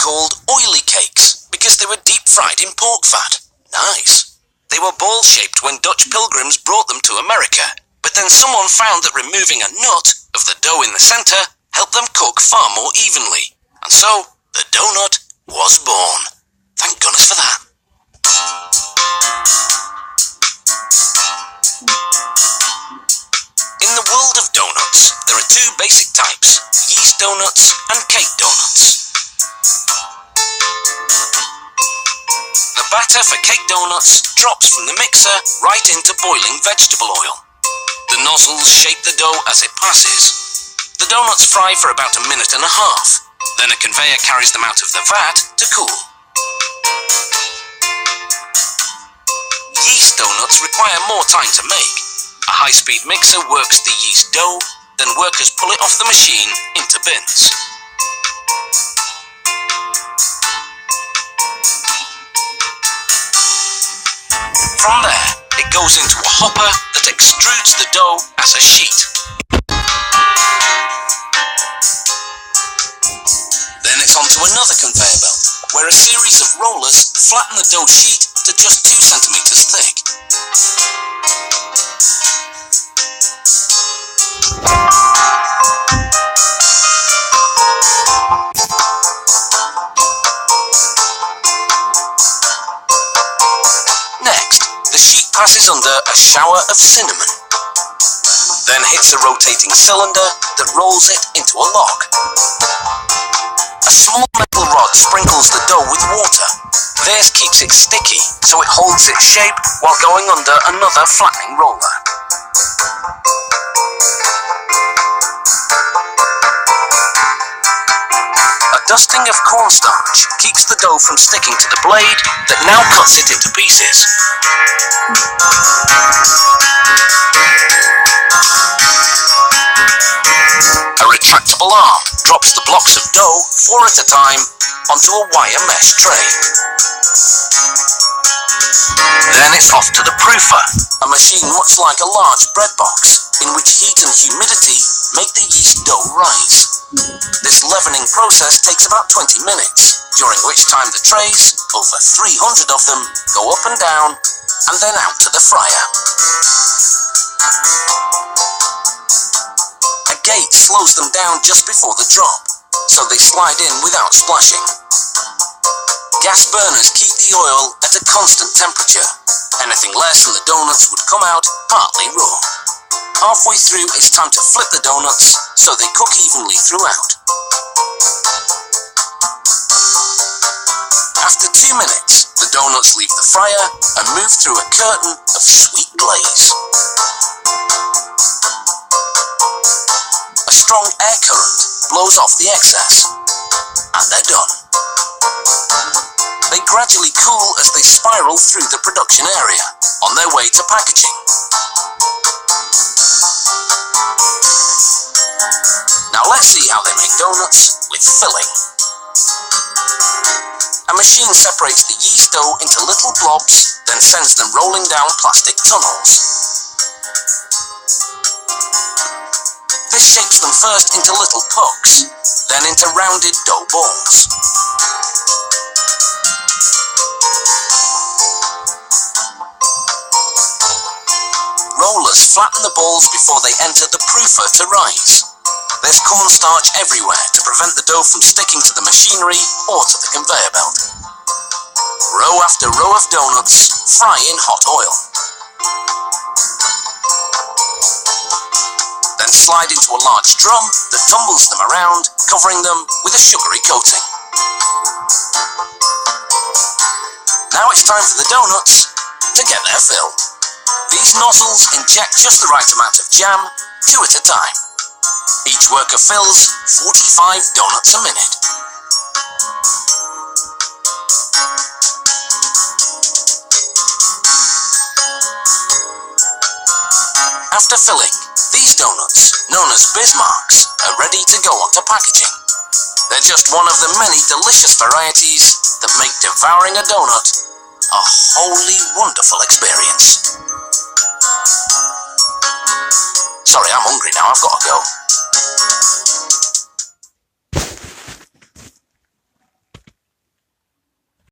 called oily cakes because they were deep-fried in pork fat. Nice. They were ball-shaped when Dutch pilgrims brought them to America, but then someone found that removing a nut of the dough in the centre helped them cook far more evenly. And so, the donut was born. Thank goodness for that. In the world of donuts, there are two basic types, yeast donuts and cake donuts. The batter for cake donuts drops from the mixer right into boiling vegetable oil. The nozzles shape the dough as it passes. The donuts fry for about a minute and a half. Then a conveyor carries them out of the vat to cool. Yeast donuts require more time to make. A high-speed mixer works the yeast dough, then workers pull it off the machine into bins. From there, it goes into a hopper that extrudes the dough as a sheet. Then it's onto another conveyor belt, where a series of rollers flatten the dough sheet to just 2 centimeters thick. Next, the sheet passes under a shower of cinnamon, then hits a rotating cylinder that rolls it into a log. A small metal rod sprinkles the dough with water. This keeps it sticky, so it holds its shape while going under another flattening roller. A dusting of cornstarch keeps the dough from sticking to the blade that now cuts it into pieces. A retractable arm drops the blocks of dough, 4 at a time, onto a wire mesh tray. Then it's off to the proofer, a machine much like a large bread box, in which heat and humidity make the yeast dough rise. This leavening process takes about 20 minutes, during which time the trays, over 300 of them, go up and down, and then out to the fryer. A gate slows them down just before the drop, so they slide in without splashing. Gas burners keep the oil at a constant temperature. Anything less and the donuts would come out partly raw. Halfway through, it's time to flip the donuts so they cook evenly throughout. After 2 minutes, the donuts leave the fryer and move through a curtain of sweet glaze. A strong air current blows off the excess, and they're done. They gradually cool as they spiral through the production area, on their way to packaging. Now let's see how they make donuts with filling. A machine separates the yeast dough into little blobs, then sends them rolling down plastic tunnels. This shapes them first into little pucks, then into rounded dough balls. Rollers flatten the balls before they enter the proofer to rise. There's cornstarch everywhere to prevent the dough from sticking to the machinery or to the conveyor belt. Row after row of donuts fry in hot oil. Then slide into a large drum that tumbles them around, covering them with a sugary coating. Now it's time for the donuts to get their fill. These nozzles inject just the right amount of jam, 2 at a time. Each worker fills 45 donuts a minute. After filling, these donuts, known as Bismarcks, are ready to go onto packaging. They're just one of the many delicious varieties that make devouring a donut a wholly wonderful experience. Sorry, I'm hungry now, I've got to go.